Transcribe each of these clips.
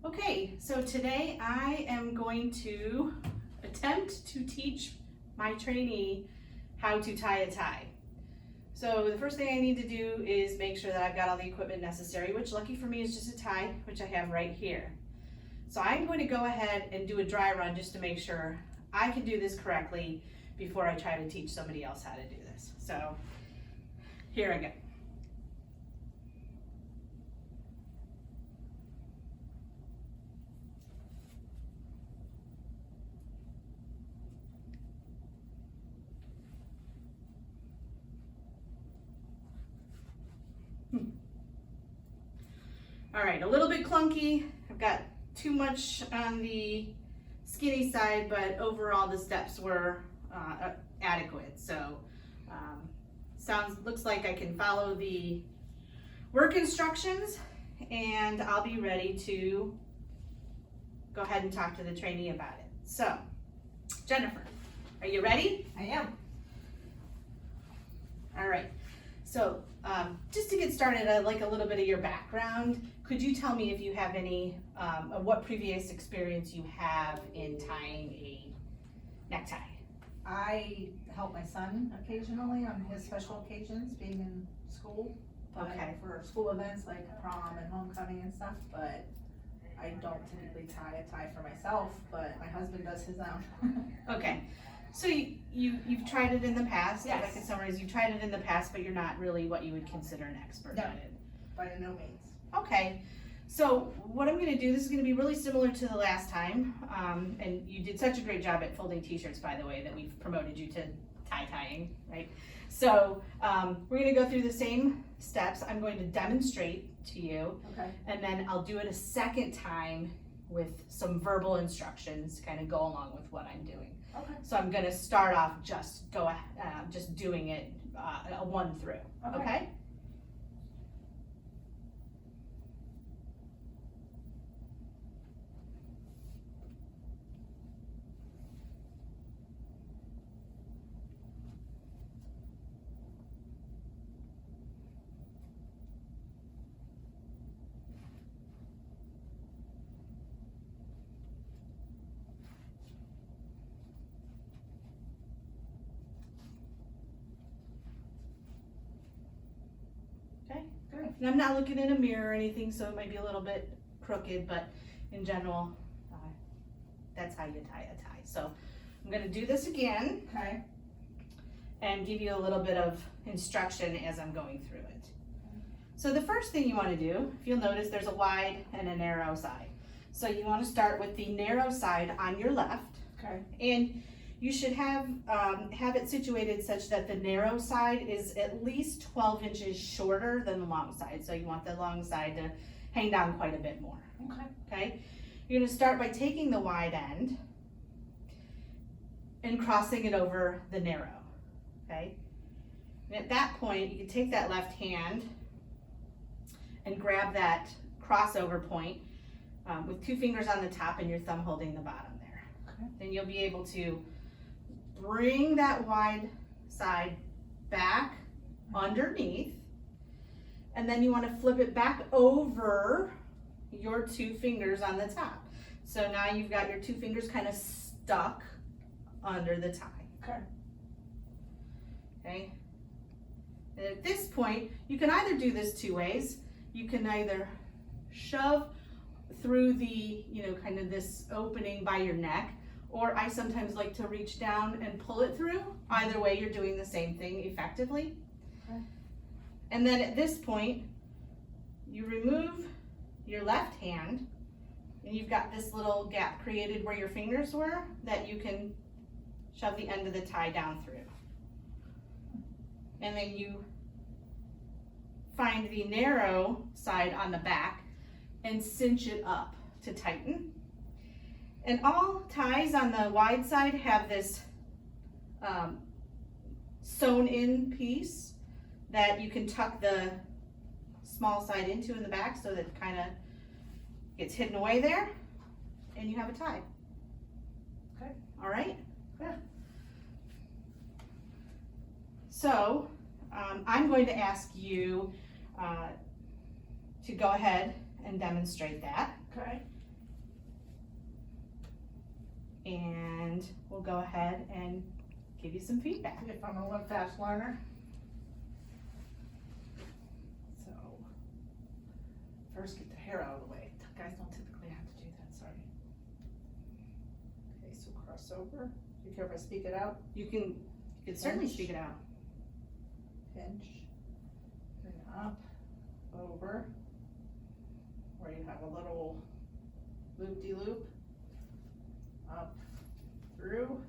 Okay, so today I am going to attempt to teach my trainee how to tie a tie. So the first thing I need to do is make sure that I've got all the equipment necessary, which lucky for me is just a tie, which I have right here. So I'm going to go ahead and do a dry run just to make sure I can do this correctly before I try to teach somebody else how to do this. So here I go. All right, a little bit clunky. I've got too much on the skinny side, but overall the steps were adequate. So looks like I can follow the work instructions, and I'll be ready to go ahead and talk to the trainee about it. So, Jennifer, are you ready? I am. All right. So, just to get started, I'd like a little bit of your background. Could you tell me if you have any, what previous experience you have in tying a necktie? I help my son occasionally on his special occasions, being in school. Okay. For school events like prom and homecoming and stuff, but I don't typically tie a tie for myself, but my husband does his own. Okay. So you've tried it in the past? Yes. I can summarize, you've tried it in the past, but you're not really what you would consider an expert No. at it. By no means. Okay, so what I'm gonna do, this is gonna be really similar to the last time, and you did such a great job at folding t-shirts, by the way, that we've promoted you to tying, right? So we're gonna go through the same steps. I'm going to demonstrate to you, Okay. and then I'll do it a second time with some verbal instructions to kind of go along with what I'm doing. Okay. So I'm gonna start off just doing it a one through, okay? Okay, Good. and I'm not looking in a mirror or anything, so it might be a little bit crooked, but in general, that's how you tie a tie. So I'm gonna do this again Okay. and give you a little bit of instruction as I'm going through it. So the first thing you wanna do, if you'll notice, there's a wide and a narrow side. So you wanna start with the narrow side on your left, Okay. and you should have it situated such that the narrow side is at least 12 inches shorter than the long side. So you want the long side to hang down quite a bit more, Okay. okay? You're gonna start by taking the wide end and crossing it over the narrow, okay? And at that point, you can take that left hand and grab that crossover point with 2 fingers on the top and your thumb holding the bottom there. Okay. Then you'll be able to bring that wide side back underneath, and then you want to flip it back over your 2 fingers on the top. So now you've got your 2 fingers kind of stuck under the tie. Okay. Okay. And at this point, you can either do this 2 ways. You can either shove through the, kind of this opening by your neck, or I sometimes like to reach down and pull it through. Either way, you're doing the same thing effectively. Okay. And then at this point, you remove your left hand, and you've got this little gap created where your fingers were that you can shove the end of the tie down through. And then you find the narrow side on the back and cinch it up to tighten. And all ties on the wide side have this sewn in piece that you can tuck the small side into in the back so that it kind of gets hidden away there, and you have a tie. Okay. All right? Yeah. So I'm going to ask you to go ahead and demonstrate that. Okay. and we'll go ahead and give you some feedback. If I'm a fast learner. So, first get the hair out of the way. Guys don't typically have to do that, sorry. Okay, so cross over. Do you care if I speak it out? You can certainly Pinch. speak it out. Pinch, bring it up, over, where you have a little loop-de-loop, up, through,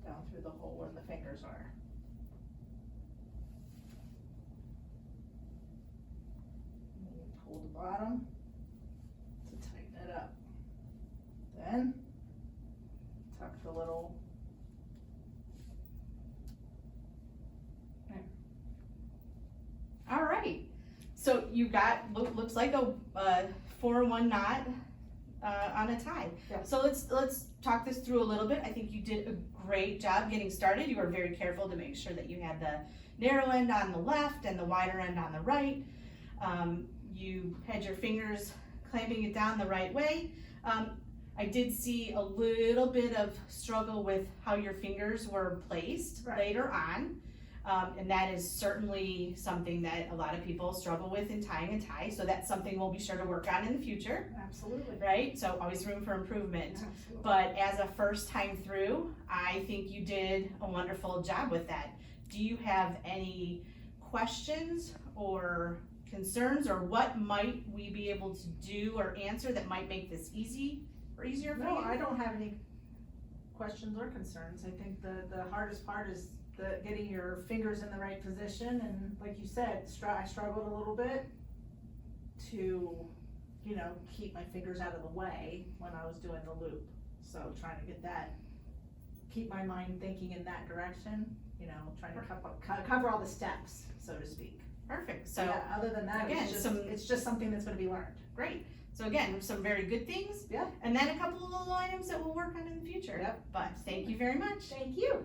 down through the hole where the fingers are. And then you pull the bottom to tighten it up. Then, tuck the little All right, so you got, looks like a 4-1 knot on a tie. Yeah. So let's talk this through a little bit. I think you did a great job getting started. You were very careful to make sure that you had the narrow end on the left and the wider end on the right. You had your fingers clamping it down the right way. I did see a little bit of struggle with how your fingers were placed later on. And that is certainly something that a lot of people struggle with in tying a tie, so that's something we'll be sure to work on in the future, Absolutely. right? So always room for improvement. Absolutely. But as a first time through, I think you did a wonderful job with that. Do you have any questions or concerns, or what might we be able to do or answer that might make this easier for you? No, I don't have any questions or concerns. I think the hardest part is getting your fingers in the right position, and like you said, I struggled a little bit to, keep my fingers out of the way when I was doing the loop. So trying to get that, keep my mind thinking in that direction, trying to cover all the steps, so to speak. Perfect. So Yeah, other than that, again, it's just something that's gonna be learned. great. So again, some very good things. Yeah. And then a couple of little items that we'll work on in the future. Yep. But thank you very much. Thank you.